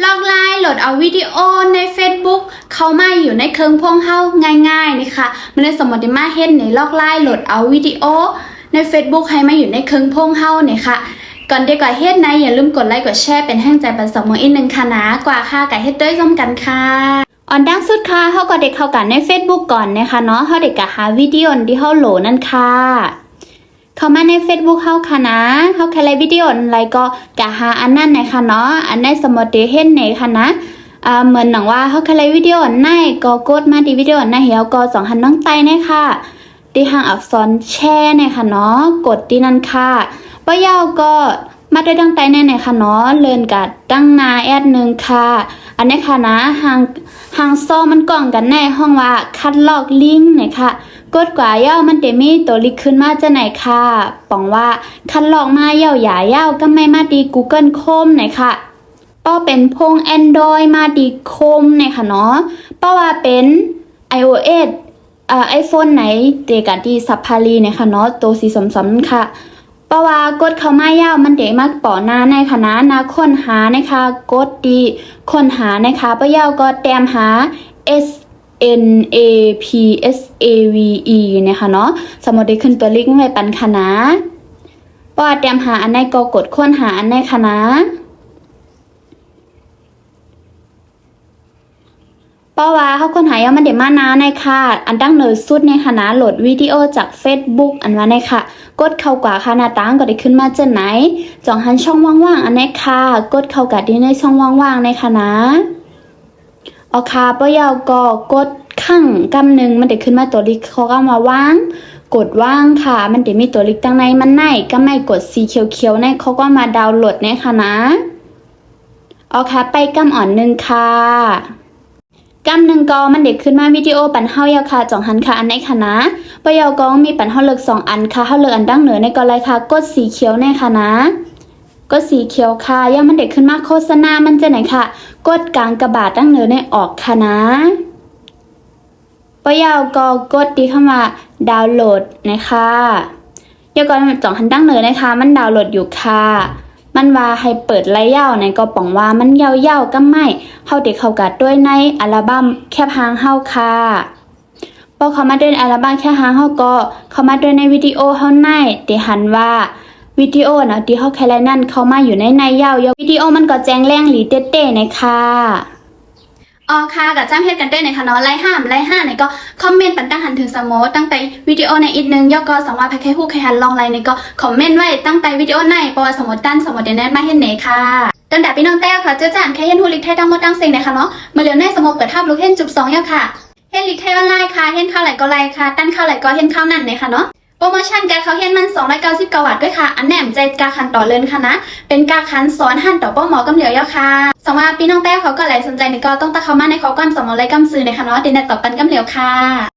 ลอกไล่โหลดเอาวิดีโอใน Facebook เข้ามาอยู่ในเครื่องพงเฮาง่ายๆนี่ค่ะมันเลยสมมติมาเฮ็ดในลอกไล่โหลดเอาวิดีโอใน Facebook ให้มาอยู่ในเครื่องพงเฮาเนี่ยค่ะก่อนเดี๋ยวก่อนเฮ็ดนะอย่าลืมกดไลค์กดแชร์เป็นแห่งใจปันสมองอีกนึงค่ะนะกว่าค่ะกับเฮ็ดด้วยร่วมกันค่ะออนดังสุดค่ะเฮาก็เด็กเข้ากันใน Facebook ก่อนนะคะเนาะเฮาเด็กก็หาวิดีโอที่เฮาโหลดนั่นค่ะเข้ามาใน Facebook เฮาค่ะนะเฮาแค่ไลฟ์วิดีโออะไรก็กะหาอันนั้นนะคะเนาะอันในสมมติเห็นไหนค่ะนะเหมือนหนังว่าเฮาแค่ไลฟ์วิดีโอในก็กดมาที่วิดีโอในเหี่ยวก็2หันน้องไตนะคะที่ทางอักษรแชร์นะคะเนาะกดที่นั่นค่ะบ่ยาวก็มาด้วยดังไตแน่ๆค่ะเนาะเลินกัดตั้งนาแอดนึงค่ะอันนี้ค่ะนะหางซ้อมันกล่องกันแน่ห้องว่าคัดลอกลิงก์นะคะกดกว่าเย้ามันจะมีตัวลิงก์ขึ้นมาจะไหนค่ะป๋องว่าคัดลอกมาเย้าหยาเย้าก็ไม่มาดี Google Chrome ไหนค่ะป้อเป็นพง Android มาดี Chrome ไหนค่ะเนาะป้อว่าเป็น iOS iPhone ไหนเตกันที่ซับพารีเนี่ยค่ะเนาะตัวสีสมๆค่ะเพราะว่ากดเข้ามาเย้ามันเดมากป่อหน้าในค่ะนะนาค้นหานะคะกดดีค้นหานะคะป้าเย้าก็แต้มหา SNAPSAVE นะคะเนาะสมมติได้ขึ้นตัวลิงก์ไว้ปันค่ะนะป้าแต้มหาอันไหนก็กดค้นหาอันไหนค่ะนะป้าว่าเขาค้นหาเย้ามันเดมานาในค่ะอันดังเหนือสุดในค่ะนะโหลดวิดีโอจาก Facebook อันว่าในค่ะกดเข้ากว่าค่ะหน้าต่างก็ได้ขึ้นมาจะไหนจ่องหันช่องว่างๆอันนี้ค่ะกดเข้ากับที่ในช่องว่างๆในค่ะนะเอาค่ะป้ายาวก็กดข้างกำหนึ่งมันได้ขึ้นมาตัวลิกเขาก็มาว่างกดว่างค่ะมันได้มีตัวลิกตั้งในมันในก็ไม่กดสีเขียวๆในเขาก็มาดาวน์โหลดในค่ะนะเอาค่ะไปกำอ่อนหนึ่งค่ะกำหนึ่งก็มันเด็กขึ้นมาวิดีโอปันเฮายาค่ะจ่องหันค่ะอันไหนค่ะนะปยาวกองมีปันเฮาเลิก2อันค่ะเฮาเลิกอันดังเหนือในก็เลยค่ะกดสีเขียวในค่ะนะกดสีเขียวค่ะย่ามันเด็กขึ้นมาโฆษณามันจะไหนค่ะกดกลางกระบาดดังเหนือในออกค่ะนะปยาวก็กดดีเข้ามาดาวน์โหลดนะคะเดี๋ยวก่อนจ่องหันดังเหนือนะคะมันดาวน์โหลดอยู่ค่ะมันว่าให้เปิดไล่ยาวในก็ป๋องว่ามันยาวๆก็ไม่เฮาเด็กเข้ากัดด้วยในอัลบั้มแคบหางเฮาค่ะพอเข้ามาด้วยอัลบั้มแคบหางเฮาก็เข้ามาด้วยในวิดีโอเฮาในที่หันว่าวิดีโอนะที่เฮาแค่ไล่นั่นเข้ามาอยู่ในยาววิดีโอมันก็แจ้งแรงหลีเต้ๆนะคะอ๋อค่ะกับจ้างเฮ็ดกันได้ในค่ะเนาะไล่ห้ในก็คอมเมนต์ปันตั้งหันถึงสมอตั้งแต่วิดีโอในอีกนึงย่อก็สังว่าแค่ฮู้แค่หันลองไล่ในก็คอมเมนต์ไว้ตั้งแต่วิดีโอในเพราะว่าสมมติตั้นสมมติเดนมาเฮ็ดไหนค่ะตั้งแต่พี่น้องแต้วค่ะเจ้าจานแค่เฮ็ดฮู้ลิกไทยทั้งหมดตั้งเซ็งนะคะเนาะมาเหลือในสมมติเปิดภาพลูกเฮ็ดจุบ2ย่อค่ะเฮ็ดลิกไทยออนไลน์ค่ะเฮ็ดข้าวไหลก็ไล่ค่ะตั้นข้าวไหลก็เฮ็ดข้าวนั่นเลยค่ะเนาะโปรโมชั่นการเขาเฮ็ดมัน299 บาทด้วยค่ะอันแหนมใจกาคันต่อเลินค่ะนะเป็นกาคันสอนหั่นต่อป้อหมอกำเหลียวย่อค่ะสำหรับพี่น้องแต้วเขาก็หลายสนใจนี่ก็ต้องตะเข้ามาในขอก้อน200กำซื้อในค่ะเนาะเดี๋ยวตอบปันกำเหลียวค่ะ